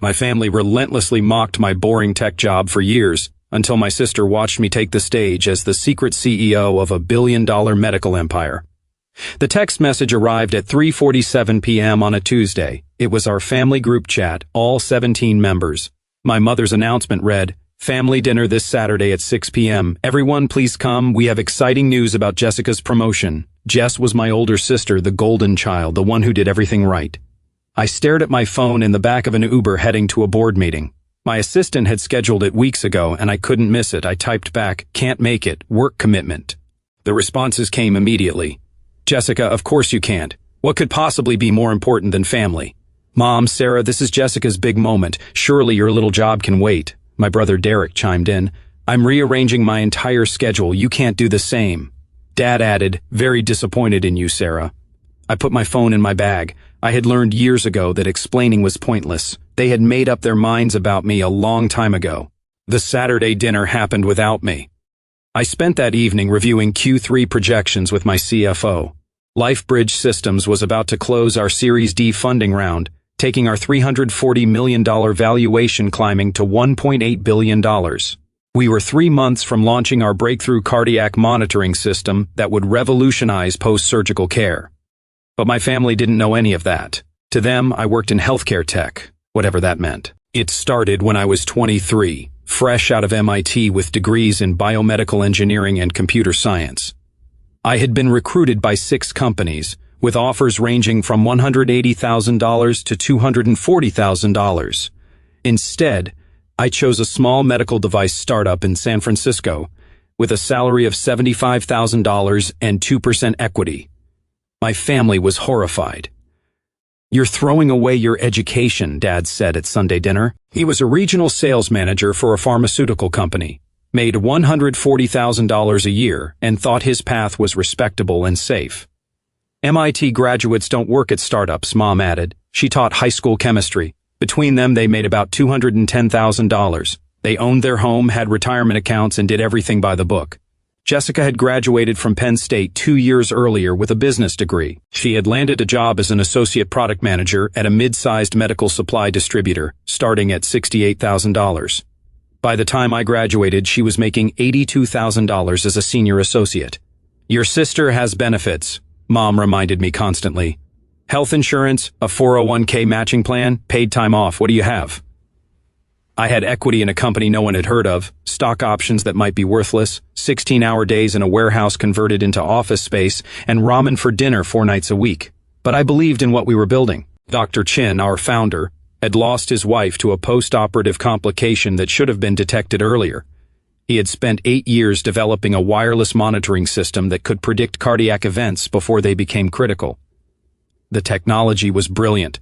My family relentlessly mocked my boring tech job for years, until my sister watched me take the stage as the secret CEO of a billion-dollar medical empire. The text message arrived at 3:47 p.m. on a Tuesday. It was our family group chat, all 17 members. My mother's announcement read, "Family dinner this Saturday at 6 p.m. Everyone please come, we have exciting news about Jessica's promotion." Jess was my older sister, the golden child, the one who did everything right. I stared at my phone in the back of an Uber heading to a board meeting. My assistant had scheduled it weeks ago and I couldn't miss it. I typed back, "Can't make it, work commitment." The responses came immediately. "Jessica, of course you can't. What could possibly be more important than family?" "Mom, Sarah, this is Jessica's big moment. Surely your little job can wait." My brother Derek chimed in. "I'm rearranging my entire schedule. You can't do the same." Dad added, "Very disappointed in you, Sarah." I put my phone in my bag. I had learned years ago that explaining was pointless. They had made up their minds about me a long time ago. The Saturday dinner happened without me. I spent that evening reviewing Q3 projections with my CFO. LifeBridge Systems was about to close our Series D funding round, taking our $340 million valuation climbing to $1.8 billion. We were 3 months from launching our breakthrough cardiac monitoring system that would revolutionize post-surgical care. But my family didn't know any of that. To them, I worked in healthcare tech, whatever that meant. It started when I was 23, fresh out of MIT with degrees in biomedical engineering and computer science. I had been recruited by 6 companies, with offers ranging from $180,000 to $240,000. Instead, I chose a small medical device startup in San Francisco with a salary of $75,000 and 2% equity. My family was horrified. "You're throwing away your education," Dad said at Sunday dinner. He was a regional sales manager for a pharmaceutical company, made $140,000 a year, and thought his path was respectable and safe. "MIT graduates don't work at startups," Mom added. She taught high school chemistry. Between them, they made about $210,000. They owned their home, had retirement accounts, and did everything by the book. Jessica had graduated from Penn State 2 years earlier with a business degree. She had landed a job as an associate product manager at a mid-sized medical supply distributor, starting at $68,000. By the time I graduated, she was making $82,000 as a senior associate. "Your sister has benefits," Mom reminded me constantly. "Health insurance, a 401k matching plan, paid time off. What do you have?" I had equity in a company no one had heard of, stock options that might be worthless, 16-hour days in a warehouse converted into office space, and ramen for dinner 4 nights a week. But I believed in what we were building. Dr. Chin, our founder, had lost his wife to a post-operative complication that should have been detected earlier. He had spent 8 years developing a wireless monitoring system that could predict cardiac events before they became critical. The technology was brilliant.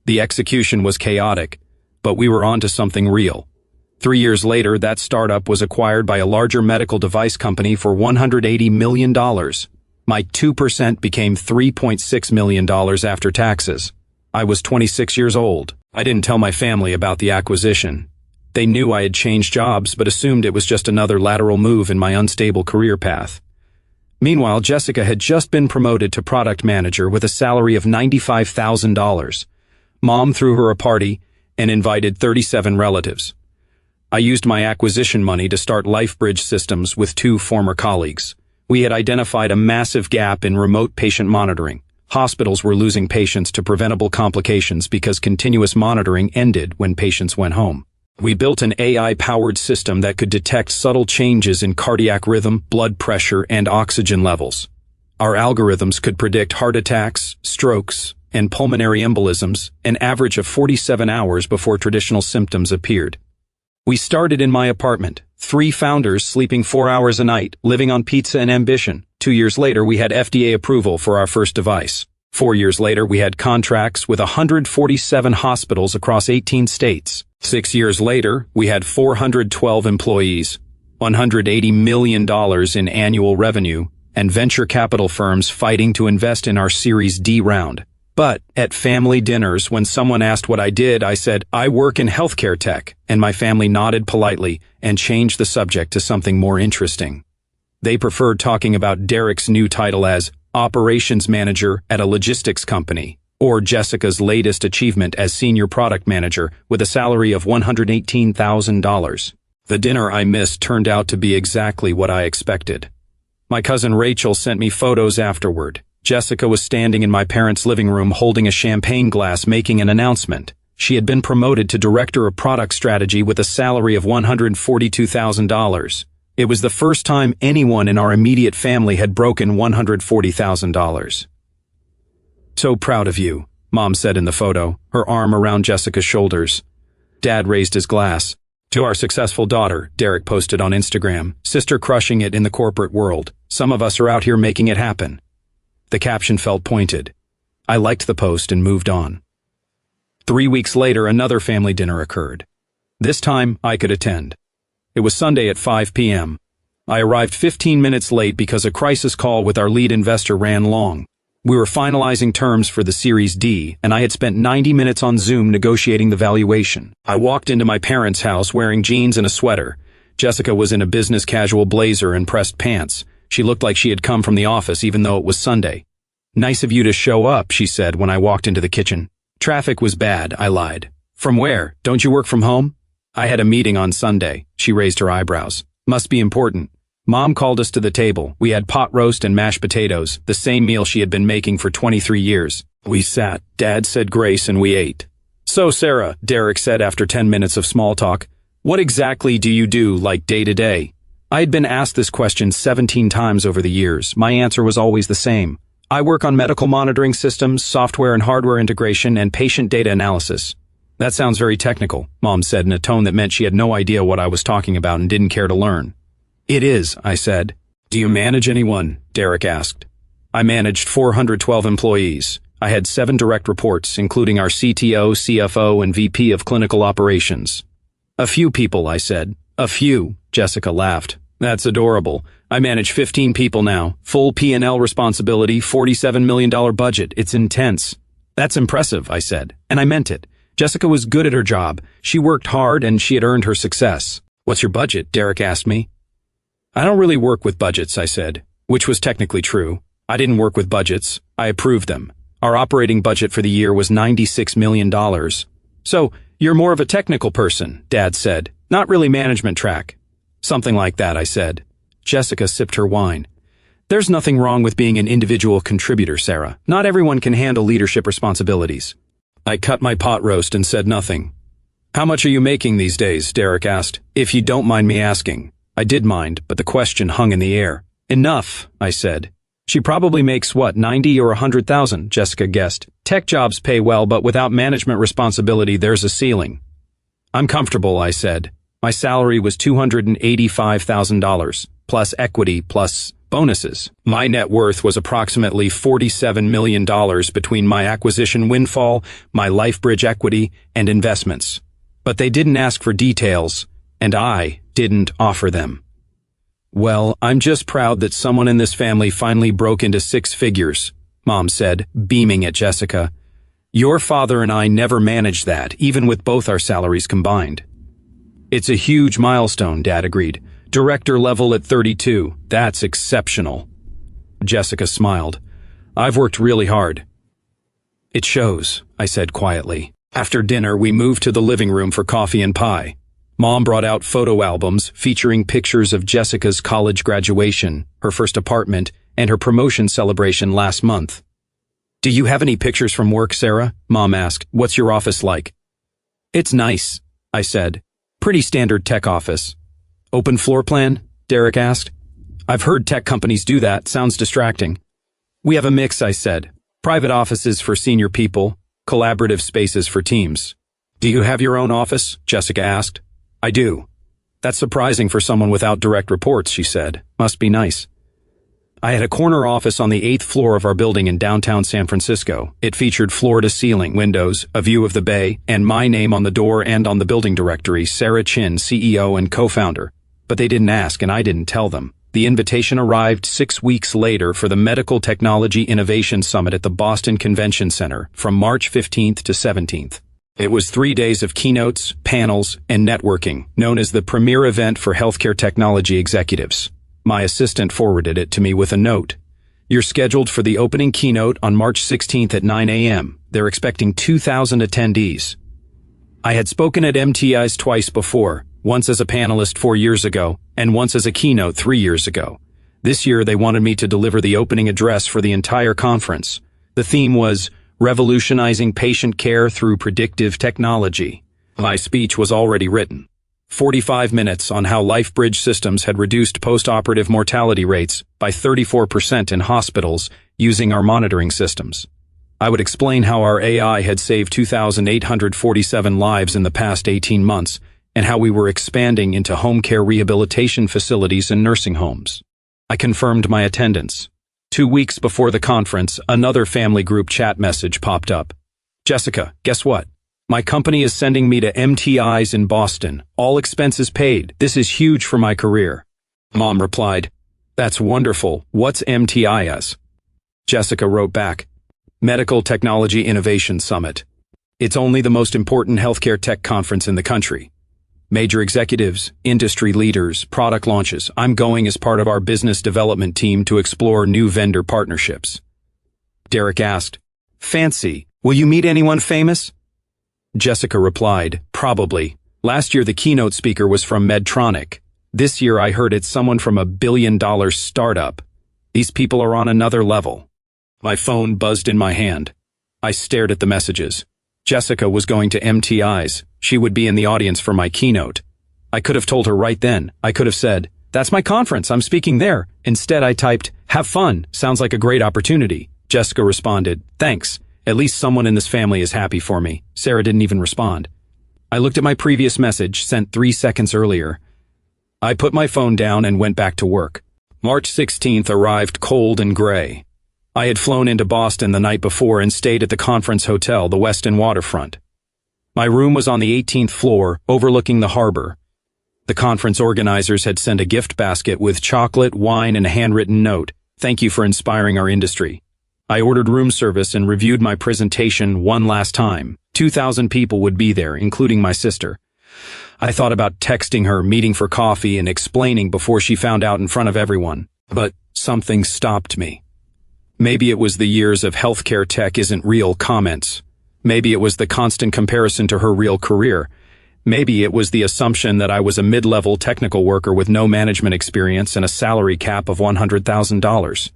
The execution was chaotic. But we were onto something real. 3 years later, that startup was acquired by a larger medical device company for $180 million. My 2% became $3.6 million after taxes. I was 26 years old. I didn't tell my family about the acquisition. They knew I had changed jobs, but assumed it was just another lateral move in my unstable career path. Meanwhile, Jessica had just been promoted to product manager with a salary of $95,000. Mom threw her a party and invited 37 relatives. I used my acquisition money to start LifeBridge Systems with 2 former colleagues. We had identified a massive gap in remote patient monitoring. Hospitals were losing patients to preventable complications because continuous monitoring ended when patients went home. We built an AI-powered system that could detect subtle changes in cardiac rhythm, blood pressure, and oxygen levels. Our algorithms could predict heart attacks, strokes, and pulmonary embolisms, an average of 47 hours before traditional symptoms appeared. We started in my apartment, 3 founders sleeping 4 hours a night, living on pizza and ambition. 2 years later, we had FDA approval for our first device. 4 years later, we had contracts with 147 hospitals across 18 states. 6 years later, we had 412 employees, $180 million in annual revenue, and venture capital firms fighting to invest in our Series D round. But at family dinners, when someone asked what I did, I said, "I work in healthcare tech," and my family nodded politely and changed the subject to something more interesting. They preferred talking about Derek's new title as operations manager at a logistics company. Or Jessica's latest achievement as senior product manager with a salary of $118,000. The dinner I missed turned out to be exactly what I expected. My cousin Rachel sent me photos afterward. Jessica was standing in my parents' living room holding a champagne glass making an announcement. She had been promoted to Director of Product Strategy with a salary of $142,000. It was the first time anyone in our immediate family had broken $140,000. "So proud of you," Mom said in the photo, her arm around Jessica's shoulders. Dad raised his glass. "To our successful daughter," Derek posted on Instagram, "sister crushing it in the corporate world. Some of us are out here making it happen." The caption felt pointed. I liked the post and moved on. 3 weeks later, another family dinner occurred. This time, I could attend. It was Sunday at 5 p.m. I arrived 15 minutes late because a crisis call with our lead investor ran long. We were finalizing terms for the Series D, and I had spent 90 minutes on Zoom negotiating the valuation. I walked into my parents' house wearing jeans and a sweater. Jessica was in a business casual blazer and pressed pants. She looked like she had come from the office even though it was Sunday. "Nice of you to show up," she said when I walked into the kitchen. "Traffic was bad," I lied. "From where? Don't you work from home?" "I had a meeting on Sunday." She raised her eyebrows. "Must be important." Mom called us to the table. We had pot roast and mashed potatoes, the same meal she had been making for 23 years. We sat. Dad said grace and we ate. "So, Sarah," Derek said after 10 minutes of small talk, "what exactly do you do, like day to day?" I had been asked this question 17 times over the years. My answer was always the same. "I work on medical monitoring systems, software and hardware integration, and patient data analysis." "That sounds very technical," Mom said in a tone that meant she had no idea what I was talking about and didn't care to learn. "It is," I said. "Do you manage anyone?" Derek asked. I managed 412 employees. I had 7 direct reports, including our CTO, CFO, and VP of Clinical Operations. "A few people," I said. "A few," Jessica laughed. "That's adorable. I manage 15 people now. Full P&L responsibility, $47 million budget. It's intense." "That's impressive," I said, and I meant it. Jessica was good at her job. She worked hard and she had earned her success. "What's your budget?" Derek asked me. "I don't really work with budgets," I said, which was technically true. I didn't work with budgets. I approved them. Our operating budget for the year was $96 million. "So, you're more of a technical person," Dad said. "Not really management track." "Something like that," I said. Jessica sipped her wine. "There's nothing wrong with being an individual contributor, Sarah. Not everyone can handle leadership responsibilities." I cut my pot roast and said nothing. "How much are you making these days?" Derek asked. "If you don't mind me asking." I did mind, but the question hung in the air. "Enough," I said. "She probably makes, what, 90 or 100,000, Jessica guessed. "Tech jobs pay well, but without management responsibility, there's a ceiling." "I'm comfortable," I said. My salary was $285,000, plus equity, plus bonuses. My net worth was approximately $47 million between my acquisition windfall, my LifeBridge equity, and investments. But they didn't ask for details, and I didn't offer them. "Well, I'm just proud that someone in this family finally broke into 6 figures, Mom said, beaming at Jessica. "Your father and I never managed that, even with both our salaries combined." "It's a huge milestone," Dad agreed. "Director level at 32. That's exceptional." Jessica smiled. "I've worked really hard." "It shows," I said quietly. After dinner, we moved to the living room for coffee and pie. Mom brought out photo albums featuring pictures of Jessica's college graduation, her first apartment, and her promotion celebration last month. "Do you have any pictures from work, Sarah?" Mom asked. "What's your office like?" "It's nice," I said. "Pretty standard tech office." "Open floor plan?" Derek asked. "I've heard tech companies do that. Sounds distracting." "We have a mix," I said. "Private offices for senior people, collaborative spaces for teams." "Do you have your own office?" Jessica asked. "I do." "That's surprising for someone without direct reports," she said. "Must be nice." I had a corner office on the 8th floor of our building in downtown San Francisco. It featured floor-to-ceiling windows, a view of the bay, and my name on the door and on the building directory, Sarah Chin, CEO and co-founder. But they didn't ask, and I didn't tell them. The invitation arrived 6 weeks later for the Medical Technology Innovation Summit at the Boston Convention Center from March 15th to 17th. It was 3 days of keynotes, panels, and networking, known as the premier event for healthcare technology executives. My assistant forwarded it to me with a note. You're scheduled for the opening keynote on March 16th at 9 a.m. They're expecting 2,000 attendees. I had spoken at MTIs twice before, once as a panelist 4 years ago, and once as a keynote 3 years ago. This year they wanted me to deliver the opening address for the entire conference. The theme was Revolutionizing Patient Care Through Predictive Technology. My speech was already written. 45 minutes on how LifeBridge systems had reduced post-operative mortality rates by 34% in hospitals using our monitoring systems. I would explain how our AI had saved 2,847 lives in the past 18 months and how we were expanding into home care rehabilitation facilities and nursing homes. I confirmed my attendance. 2 weeks before the conference, another family group chat message popped up. Jessica, guess what? My company is sending me to MTIs in Boston, all expenses paid. This is huge for my career. Mom replied, That's wonderful. What's MTIS? Jessica wrote back, Medical Technology Innovation Summit. It's only the most important healthcare tech conference in the country. Major executives, industry leaders, product launches. I'm going as part of our business development team to explore new vendor partnerships. Derek asked, Fancy. Will you meet anyone famous? Jessica replied, Probably. Last year the keynote speaker was from Medtronic. This year I heard it's someone from a billion-dollar startup. These people are on another level. My phone buzzed in my hand. I stared at the messages. Jessica was going to MTIs. She would be in the audience for my keynote. I could have told her right then. I could have said, That's my conference. I'm speaking there. Instead I typed, Have fun. Sounds like a great opportunity. Jessica responded, Thanks. At least someone in this family is happy for me. Sarah didn't even respond. I looked at my previous message, sent 3 seconds earlier. I put my phone down and went back to work. March 16th arrived cold and gray. I had flown into Boston the night before and stayed at the conference hotel, the Westin Waterfront. My room was on the 18th floor, overlooking the harbor. The conference organizers had sent a gift basket with chocolate, wine, and a handwritten note. Thank you for inspiring our industry. I ordered room service and reviewed my presentation one last time. 2,000 people would be there, including my sister. I thought about texting her, meeting for coffee, and explaining before she found out in front of everyone. But something stopped me. Maybe it was the years of healthcare tech isn't real comments. Maybe it was the constant comparison to her real career. Maybe it was the assumption that I was a mid-level technical worker with no management experience and a salary cap of $100,000.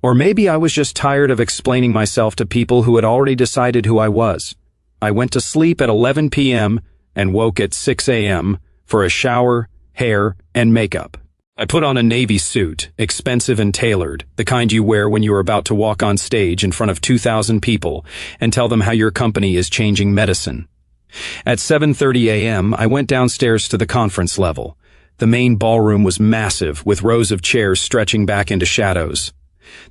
Or maybe I was just tired of explaining myself to people who had already decided who I was. I went to sleep at 11 p.m. and woke at 6 a.m. for a shower, hair, and makeup. I put on a navy suit, expensive and tailored, the kind you wear when you are about to walk on stage in front of 2,000 people and tell them how your company is changing medicine. At 7:30 a.m., I went downstairs to the conference level. The main ballroom was massive, with rows of chairs stretching back into shadows.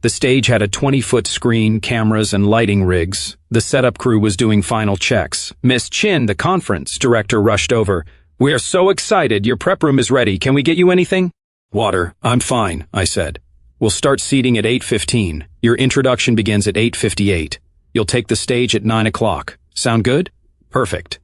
The stage had a 20-foot screen, cameras, and lighting rigs. The setup crew was doing final checks. Miss Chin, the conference director, rushed over. We are so excited. Your prep room is ready. Can we get you anything? Water. I'm fine, I said. We'll start seating at 8:15. Your introduction begins at 8:58. You'll take the stage at 9 o'clock. Sound good? Perfect.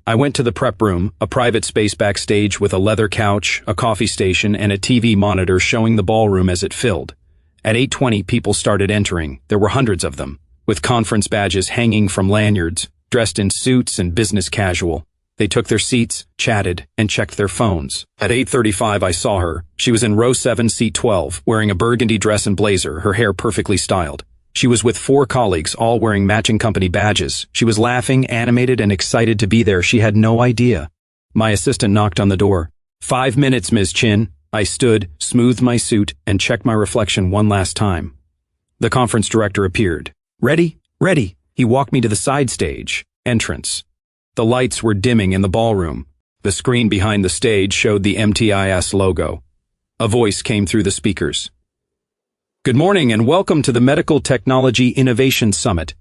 I went to the prep room, a private space backstage with a leather couch, a coffee station, and a TV monitor showing the ballroom as it filled. At 8:20, people started entering. There were hundreds of them, with conference badges hanging from lanyards, dressed in suits and business casual. They took their seats, chatted, and checked their phones. At 8:35, I saw her. She was in row 7, seat 12, wearing a burgundy dress and blazer, her hair perfectly styled. She was with 4 colleagues, all wearing matching company badges. She was laughing, animated, and excited to be there. She had no idea. My assistant knocked on the door. 5 minutes, Ms. Chin. I stood, smoothed my suit, and checked my reflection one last time. The conference director appeared. Ready? Ready. He walked me to the side stage, entrance. The lights were dimming in the ballroom. The screen behind the stage showed the MTIS logo. A voice came through the speakers. Good morning and welcome to the Medical Technology Innovation Summit.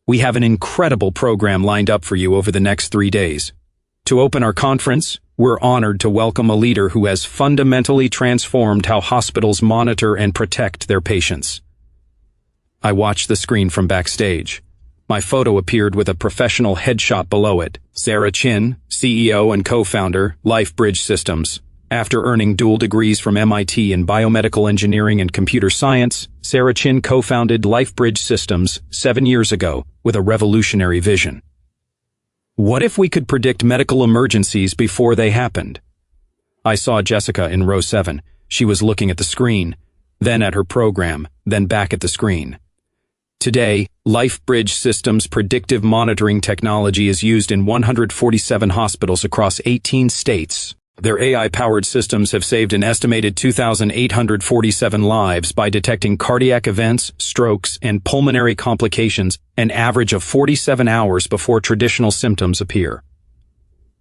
We have an incredible program lined up for you over the next 3 days. To open our conference, we're honored to welcome a leader who has fundamentally transformed how hospitals monitor and protect their patients. I watched the screen from backstage. My photo appeared with a professional headshot below it. Sarah Chin, CEO and co-founder, LifeBridge Systems, After earning dual degrees from MIT in biomedical engineering and computer science, Sarah Chin co-founded LifeBridge Systems 7 years ago with a revolutionary vision. What if we could predict medical emergencies before they happened? I saw Jessica in row 7. She was looking at the screen, then at her program, then back at the screen. Today, LifeBridge Systems' predictive monitoring technology is used in 147 hospitals across 18 states. Their AI-powered systems have saved an estimated 2,847 lives by detecting cardiac events, strokes, and pulmonary complications an average of 47 hours before traditional symptoms appear.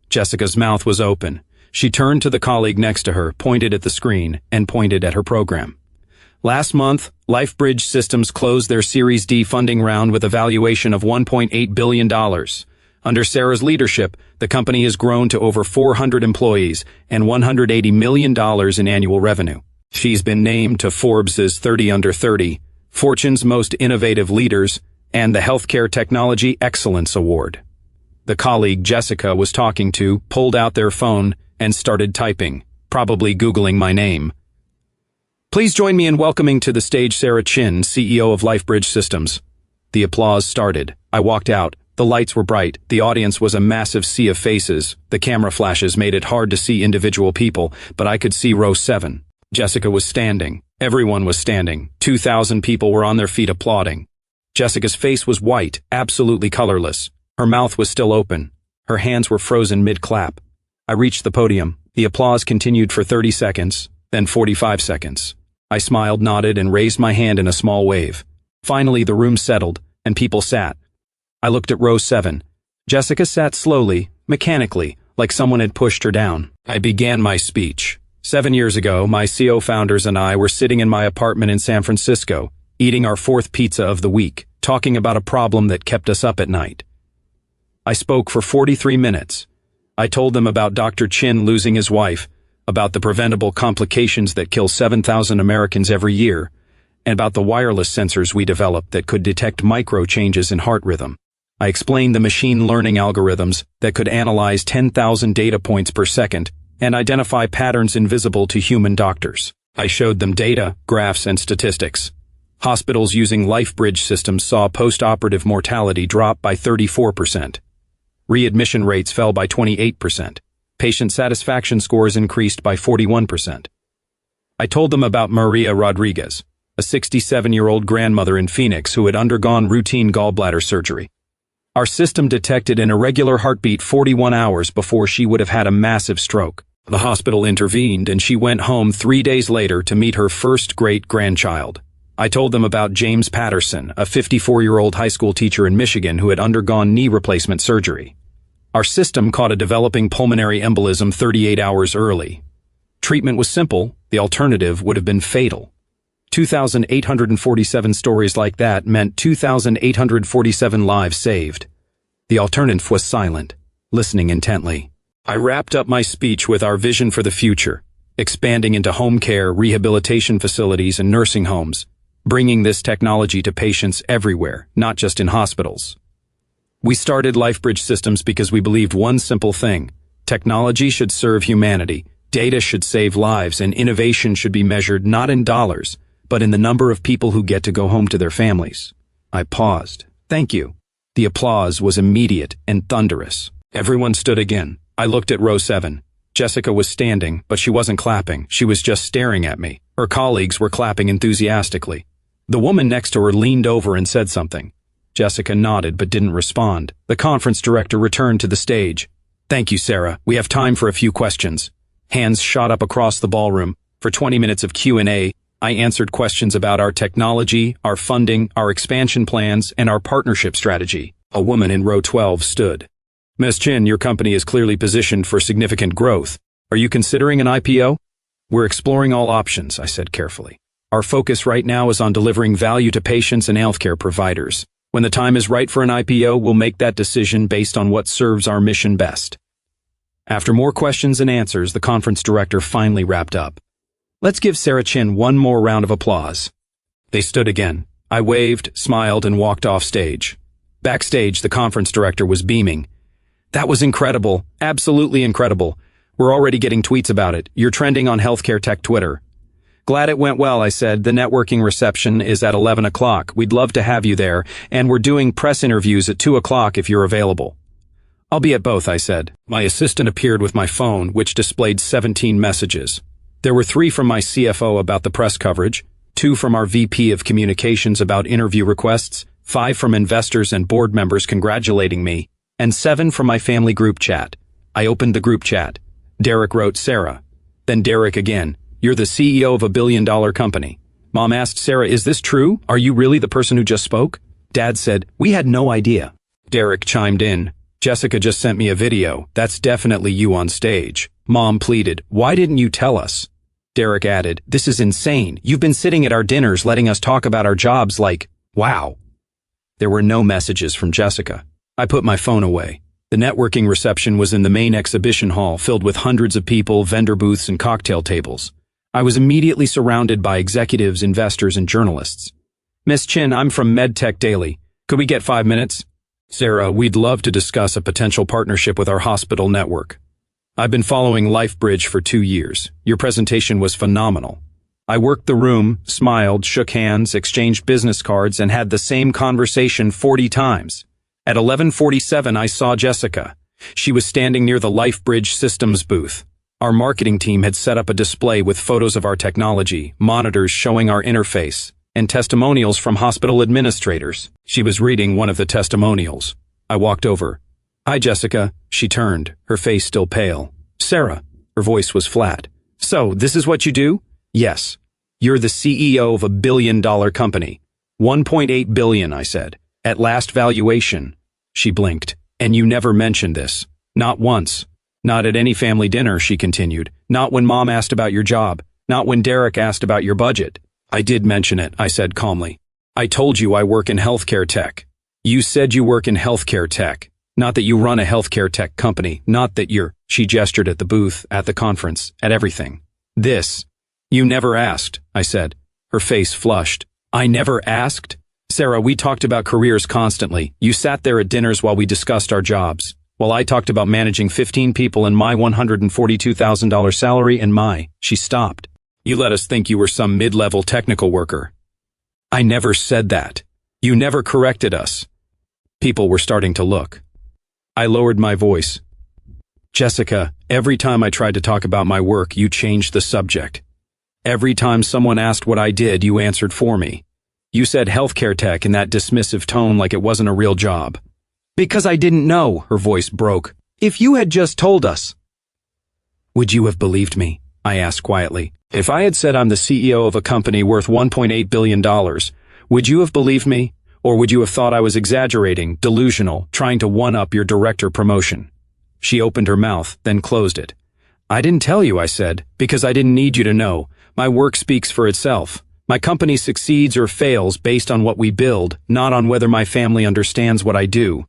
Jessica's mouth was open. She turned to the colleague next to her, pointed at the screen, and pointed at her program. Last month, LifeBridge Systems closed their Series D funding round with a valuation of $1.8 billion. Under Sarah's leadership, the company has grown to over 400 employees and $180 million in annual revenue. She's been named to Forbes' 30 Under 30, Fortune's Most Innovative Leaders, and the Healthcare Technology Excellence Award. The colleague Jessica was talking to pulled out their phone and started typing, probably Googling my name. Please join me in welcoming to the stage Sarah Chin, CEO of LifeBridge Systems. The applause started. I walked out. The lights were bright. The audience was a massive sea of faces. The camera flashes made it hard to see individual people, but I could see row 7. Jessica was standing. Everyone was standing. 2,000 people were on their feet applauding. Jessica's face was white, absolutely colorless. Her mouth was still open. Her hands were frozen mid-clap. I reached the podium. The applause continued for 30 seconds, then 45 seconds. I smiled, nodded, and raised my hand in a small wave. Finally, the room settled, and people sat. I looked at row 7. Jessica sat slowly, mechanically, like someone had pushed her down. I began my speech. 7 years ago, my CO founders and I were sitting in my apartment in San Francisco, eating our 4th pizza of the week, talking about a problem that kept us up at night. I spoke for 43 minutes. I told them about Dr. Chin losing his wife, about the preventable complications that kill 7,000 Americans every year, and about the wireless sensors we developed that could detect micro changes in heart rhythm. I explained the machine learning algorithms that could analyze 10,000 data points per second and identify patterns invisible to human doctors. I showed them data, graphs, and statistics. Hospitals using LifeBridge systems saw post-operative mortality drop by 34%. Readmission rates fell by 28%. Patient satisfaction scores increased by 41%. I told them about Maria Rodriguez, a 67-year-old grandmother in Phoenix who had undergone routine gallbladder surgery. Our system detected an irregular heartbeat 41 hours before she would have had a massive stroke. The hospital intervened and she went home 3 days later to meet her first great-grandchild. I told them about James Patterson, a 54-year-old high school teacher in Michigan who had undergone knee replacement surgery. Our system caught a developing pulmonary embolism 38 hours early. Treatment was simple. The alternative would have been fatal. 2,847 stories like that meant 2,847 lives saved. The alternative was silent, listening intently. I wrapped up my speech with our vision for the future, expanding into home care, rehabilitation facilities, and nursing homes, bringing this technology to patients everywhere, not just in hospitals. We started LifeBridge Systems because we believed one simple thing: technology should serve humanity, data should save lives, and innovation should be measured not in dollars, but in the number of people who get to go home to their families. I paused. Thank you. The applause was immediate and thunderous. Everyone stood again. I looked at row 7. Jessica was standing, but she wasn't clapping. She was just staring at me. Her colleagues were clapping enthusiastically. The woman next to her leaned over and said something. Jessica nodded but didn't respond. The conference director returned to the stage. Thank you, Sarah. We have time for a few questions. Hands shot up across the ballroom. For 20 minutes of Q&A, I answered questions about our technology, our funding, our expansion plans, and our partnership strategy. A woman in row 12 stood. Ms. Chin, your company is clearly positioned for significant growth. Are you considering an IPO? We're exploring all options, I said carefully. Our focus right now is on delivering value to patients and healthcare providers. When the time is right for an IPO, we'll make that decision based on what serves our mission best. After more questions and answers, the conference director finally wrapped up. Let's give Sarah Chin one more round of applause. They stood again. I waved, smiled, and walked off stage. Backstage, the conference director was beaming. That was incredible, absolutely incredible. We're already getting tweets about it. You're trending on healthcare tech Twitter. Glad it went well, I said. The networking reception is at 11 o'clock. We'd love to have you there, and we're doing press interviews at 2 o'clock if you're available. I'll be at both, I said. My assistant appeared with my phone, which displayed 17 messages. There were 3 from my CFO about the press coverage, 2 from our VP of Communications about interview requests, 5 from investors and board members congratulating me, and 7 from my family group chat. I opened the group chat. Derek wrote, Sarah. Then Derek again. You're the CEO of a billion-dollar company. Mom asked Sarah, is this true? Are you really the person who just spoke? Dad said, we had no idea. Derek chimed in. Jessica just sent me a video. That's definitely you on stage. Mom pleaded, why didn't you tell us? Derek added, this is insane. You've been sitting at our dinners letting us talk about our jobs like, wow. There were no messages from Jessica. I put my phone away. The networking reception was in the main exhibition hall filled with hundreds of people, vendor booths, and cocktail tables. I was immediately surrounded by executives, investors, and journalists. Miss Chin, I'm from MedTech Daily. Could we get 5 minutes? Sarah, we'd love to discuss a potential partnership with our hospital network. I've been following LifeBridge for 2 years. Your presentation was phenomenal. I worked the room, smiled, shook hands, exchanged business cards, and had the same conversation 40 times. At 11:47, I saw Jessica. She was standing near the LifeBridge Systems booth. Our marketing team had set up a display with photos of our technology, monitors showing our interface, and testimonials from hospital administrators. She was reading one of the testimonials. I walked over. Hi, Jessica. She turned, her face still pale. Sarah. Her voice was flat. So, this is what you do? Yes. You're the CEO of a billion-dollar company. 1.8 billion, I said. At last valuation. She blinked. And you never mentioned this. Not once. Not at any family dinner, she continued. Not when Mom asked about your job. Not when Derek asked about your budget. I did mention it, I said calmly. I told you I work in healthcare tech. You said you work in healthcare tech. Not that you run a healthcare tech company. Not that you're, she gestured at the booth, at the conference, at everything. This. You never asked, I said. Her face flushed. I never asked? Sarah, we talked about careers constantly. You sat there at dinners while we discussed our jobs. While I talked about managing 15 people and my $142,000 salary and she stopped. You let us think you were some mid-level technical worker. I never said that. You never corrected us. People were starting to look. I lowered my voice. Jessica, every time I tried to talk about my work, you changed the subject. Every time someone asked what I did, you answered for me. You said healthcare tech in that dismissive tone like it wasn't a real job. Because I didn't know, her voice broke. If you had just told us. Would you have believed me? I asked quietly. If I had said I'm the CEO of a company worth $1.8 billion, would you have believed me? Or would you have thought I was exaggerating, delusional, trying to one-up your director promotion? She opened her mouth, then closed it. I didn't tell you, I said, because I didn't need you to know. My work speaks for itself. My company succeeds or fails based on what we build, not on whether my family understands what I do.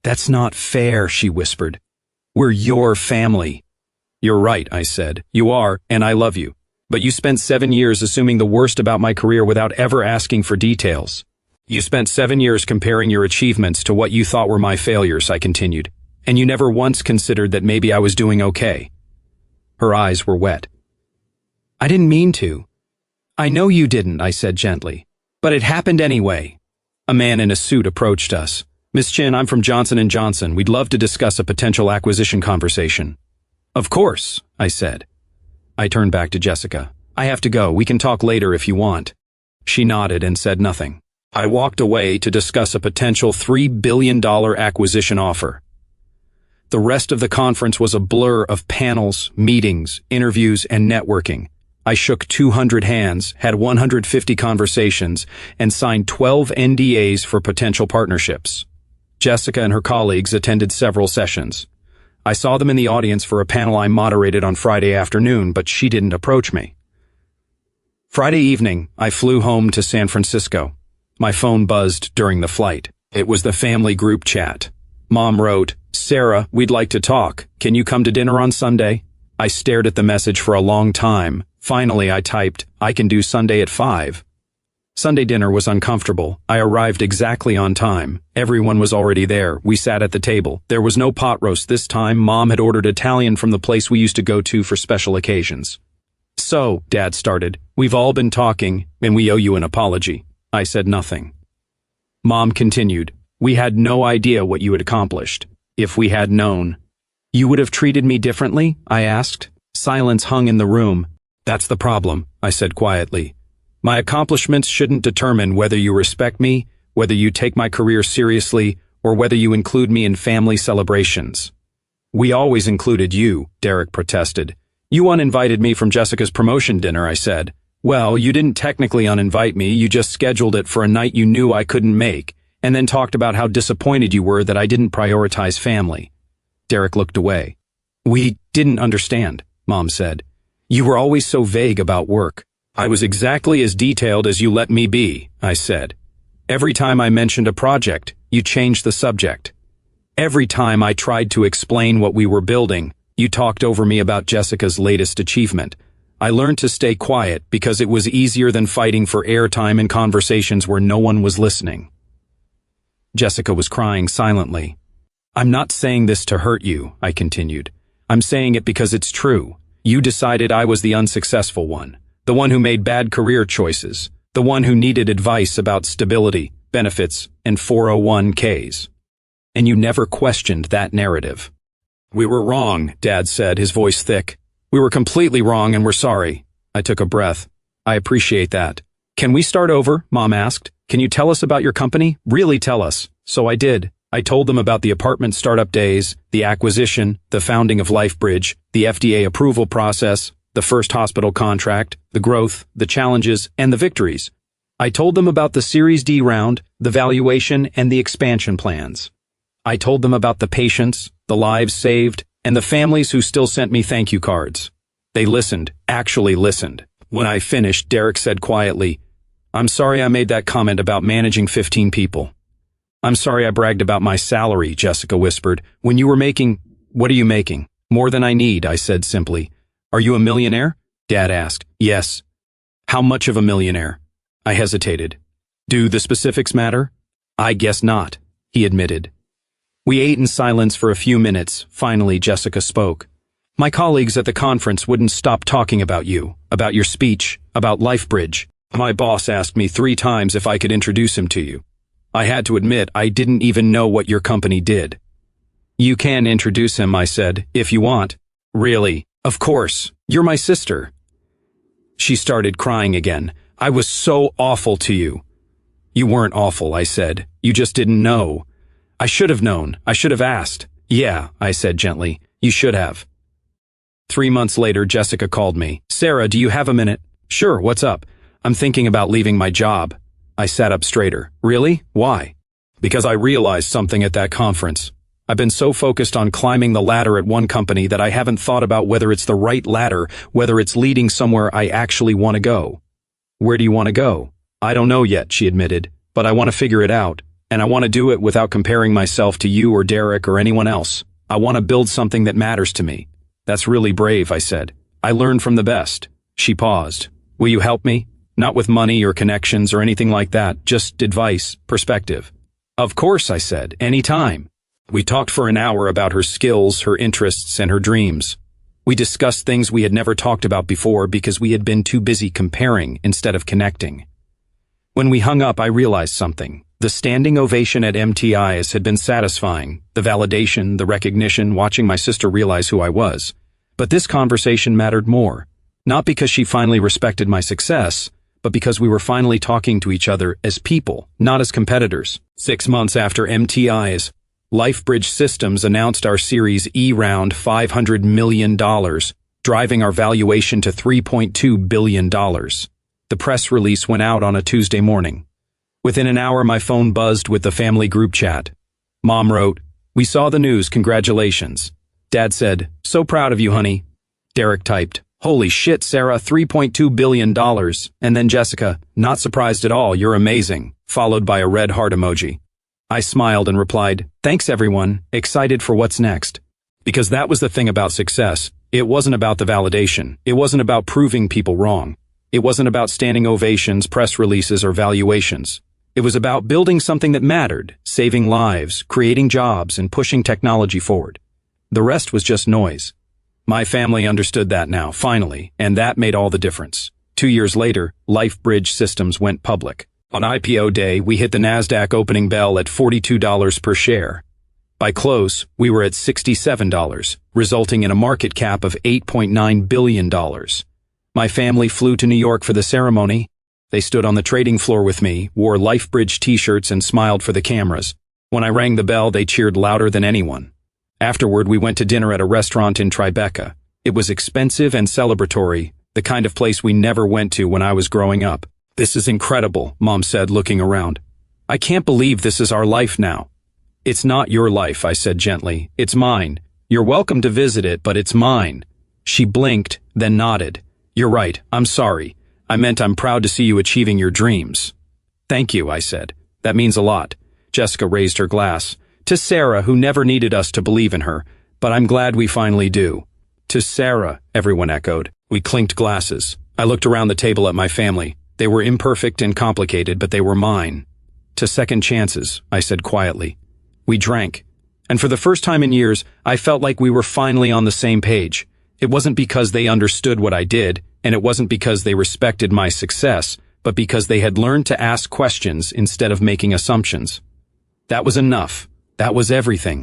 That's not fair, she whispered. We're your family. You're right, I said. You are, and I love you. But you spent 7 years assuming the worst about my career without ever asking for details. You spent 7 years comparing your achievements to what you thought were my failures, I continued. And you never once considered that maybe I was doing okay. Her eyes were wet. I didn't mean to. I know you didn't, I said gently. But it happened anyway. A man in a suit approached us. Miss Chin, I'm from Johnson & Johnson. We'd love to discuss a potential acquisition conversation. Of course, I said. I turned back to Jessica. I have to go. We can talk later if you want. She nodded and said nothing. I walked away to discuss a potential $3 billion acquisition offer. The rest of the conference was a blur of panels, meetings, interviews, and networking. I shook 200 hands, had 150 conversations, and signed 12 NDAs for potential partnerships. Jessica and her colleagues attended several sessions. I saw them in the audience for a panel I moderated on Friday afternoon, but she didn't approach me. Friday evening, I flew home to San Francisco. My phone buzzed during the flight. It was the family group chat. Mom wrote, Sarah, we'd like to talk. Can you come to dinner on Sunday? I stared at the message for a long time. Finally, I typed, I can do Sunday at 5. Sunday dinner was uncomfortable. I arrived exactly on time. Everyone was already there. We sat at the table. There was no pot roast this time. Mom had ordered Italian from the place we used to go to for special occasions. "So," Dad started, "we've all been talking, and we owe you an apology." I said nothing. Mom continued, "We had no idea what you had accomplished. If we had known." "You would have treated me differently?" I asked. Silence hung in the room. "That's the problem," I said quietly. "My accomplishments shouldn't determine whether you respect me, whether you take my career seriously, or whether you include me in family celebrations." "We always included you," Derek protested. "You uninvited me from Jessica's promotion dinner," I said. "Well, you didn't technically uninvite me, you just scheduled it for a night you knew I couldn't make, and then talked about how disappointed you were that I didn't prioritize family." Derek looked away. "We didn't understand," Mom said. "You were always so vague about work." "I was exactly as detailed as you let me be," I said. "Every time I mentioned a project, you changed the subject. Every time I tried to explain what we were building, you talked over me about Jessica's latest achievement. I learned to stay quiet because it was easier than fighting for airtime in conversations where no one was listening." Jessica was crying silently. "I'm not saying this to hurt you," I continued. "I'm saying it because it's true. You decided I was the unsuccessful one, the one who made bad career choices, the one who needed advice about stability, benefits, and 401ks. And you never questioned that narrative." "We were wrong," Dad said, his voice thick. "We were completely wrong and we're sorry." I took a breath. "I appreciate that." "Can we start over?" Mom asked. "Can you tell us about your company? Really tell us." So I did. I told them about the apartment startup days, the acquisition, the founding of LifeBridge, the FDA approval process, the first hospital contract, the growth, the challenges, and the victories. I told them about the Series D round, the valuation, and the expansion plans. I told them about the patients, the lives saved, and the families who still sent me thank you cards. They listened, actually listened. When I finished, Derek said quietly, "I'm sorry I made that comment about managing 15 people." "I'm sorry I bragged about my salary," Jessica whispered. "When you were making—" "What are you making?" "More than I need," I said simply. "Are you a millionaire?" Dad asked. "Yes." "How much of a millionaire?" I hesitated. "Do the specifics matter?" "I guess not," he admitted. We ate in silence for a few minutes. Finally, Jessica spoke. "My colleagues at the conference wouldn't stop talking about you, about your speech, about LifeBridge. My boss asked me 3 times if I could introduce him to you. I had to admit I didn't even know what your company did." "You can introduce him," I said, "if you want." "Really? Of course. You're my sister." She started crying again. "I was so awful to you." "You weren't awful," I said. "You just didn't know." "I should have known. I should have asked." "Yeah," I said gently. "You should have." 3 months later, Jessica called me. "Sarah, do you have a minute?" "Sure, what's up?" "I'm thinking about leaving my job." I sat up straighter. "Really? Why?" "Because I realized something at that conference. I've been so focused on climbing the ladder at one company that I haven't thought about whether it's the right ladder, whether it's leading somewhere I actually want to go." "Where do you want to go?" "I don't know yet," she admitted, "but I want to figure it out, and I want to do it without comparing myself to you or Derek or anyone else. I want to build something that matters to me." "That's really brave," I said. "I learn from the best." She paused. "Will you help me? Not with money or connections or anything like that, just advice, perspective." "Of course," I said, "any time." We talked for an hour about her skills, her interests, and her dreams. We discussed things we had never talked about before because we had been too busy comparing instead of connecting. When we hung up, I realized something. The standing ovation at MTI's had been satisfying, the validation, the recognition, watching my sister realize who I was. But this conversation mattered more, not because she finally respected my success, but because we were finally talking to each other as people, not as competitors. 6 months after MTI's, LifeBridge Systems announced our Series E round $500 million, driving our valuation to $3.2 billion. The press release went out on a Tuesday morning. Within an hour, my phone buzzed with the family group chat. Mom wrote, "We saw the news, congratulations." Dad said, "So proud of you, honey." Derek typed, "Holy shit, Sarah, $3.2 billion. And then Jessica, "Not surprised at all, you're amazing," followed by a red heart emoji. I smiled and replied, "Thanks everyone, excited for what's next." Because that was the thing about success. It wasn't about the validation. It wasn't about proving people wrong. It wasn't about standing ovations, press releases, or valuations. It was about building something that mattered, saving lives, creating jobs, and pushing technology forward. The rest was just noise. My family understood that now, finally, and that made all the difference. 2 years later, LifeBridge Systems went public. On IPO day, we hit the NASDAQ opening bell at $42 per share. By close, we were at $67, resulting in a market cap of $8.9 billion. My family flew to New York for the ceremony. They stood on the trading floor with me, wore LifeBridge t-shirts, and smiled for the cameras. When I rang the bell, they cheered louder than anyone. Afterward, we went to dinner at a restaurant in Tribeca. It was expensive and celebratory, the kind of place we never went to when I was growing up. "This is incredible," Mom said, looking around. "I can't believe this is our life now." "It's not your life," I said gently. "It's mine. You're welcome to visit it, but it's mine." She blinked, then nodded. "You're right. I'm sorry. I meant I'm proud to see you achieving your dreams." "Thank you," I said. "That means a lot." Jessica raised her glass. "To Sarah, who never needed us to believe in her, but I'm glad we finally do." "To Sarah," everyone echoed. We clinked glasses. I looked around the table at my family. They were imperfect and complicated, but they were mine. "To second chances," I said quietly. We drank. And for the first time in years, I felt like we were finally on the same page. It wasn't because they understood what I did, and it wasn't because they respected my success, but because they had learned to ask questions instead of making assumptions. That was enough. That was everything.